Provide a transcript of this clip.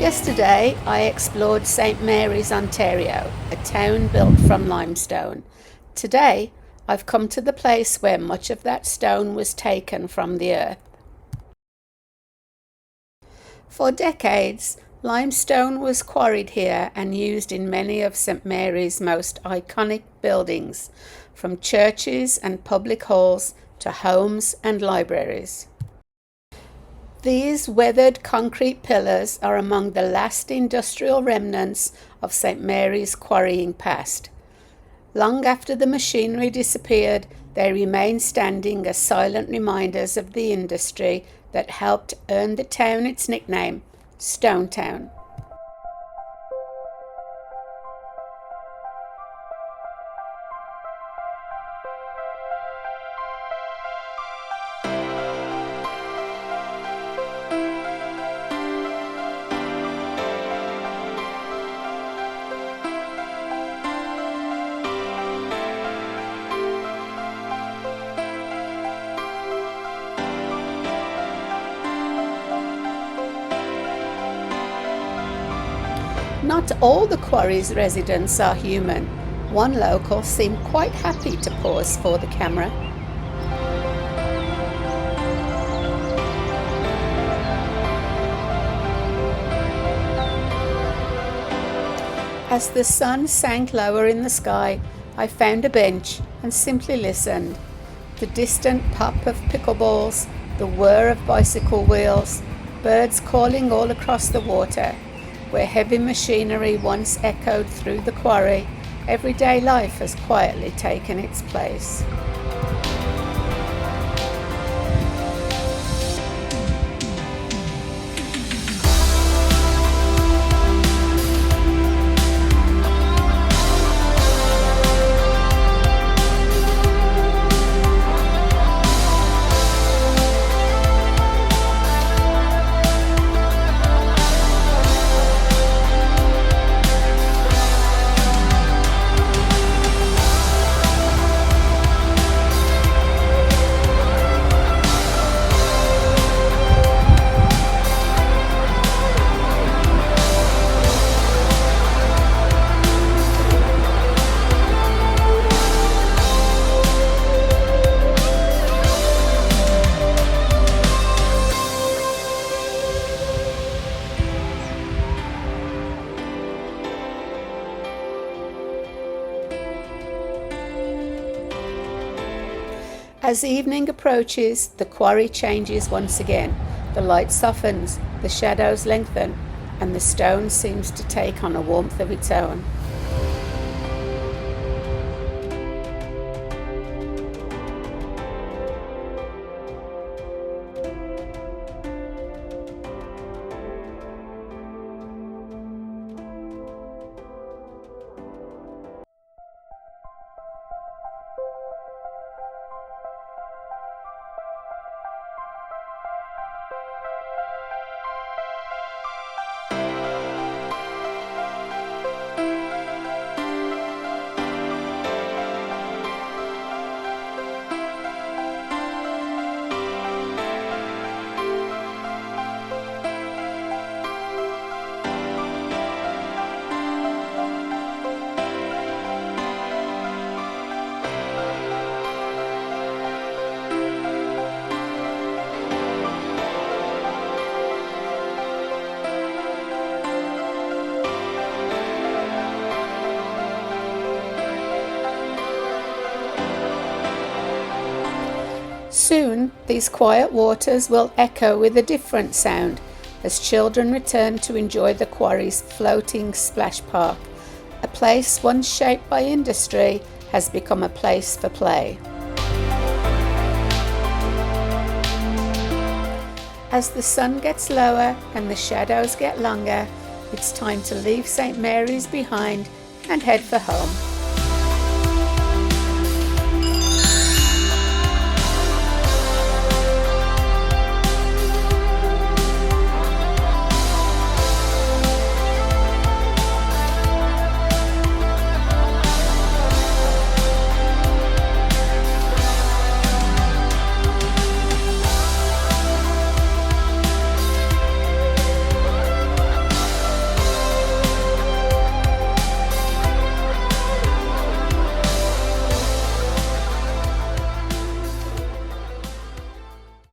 Yesterday I explored St Mary's, Ontario, a town built from limestone. Today I've come to the place where much of that stone was taken from the earth. For decades, limestone was quarried here and used in many of St Mary's most iconic buildings, from churches and public halls to homes and libraries. These weathered concrete pillars are among the last industrial remnants of St Mary's quarrying past. Long after the machinery disappeared, they remain standing as silent reminders of the industry that helped earn the town its nickname, Stone Town. Not all the quarry's residents are human. One local seemed quite happy to pause for the camera. As the sun sank lower in the sky, I found a bench and simply listened. The distant pop of pickleballs, the whir of bicycle wheels, birds calling all across the water. Where heavy machinery once echoed through the quarry, everyday life has quietly taken its place. As evening approaches, the quarry changes once again. The light softens, the shadows lengthen, and the stone seems to take on a warmth of its own. Soon, these quiet waters will echo with a different sound as children return to enjoy the quarry's floating splash park. A place once shaped by industry has become a place for play. As the sun gets lower and the shadows get longer, it's time to leave St Mary's behind and head for home.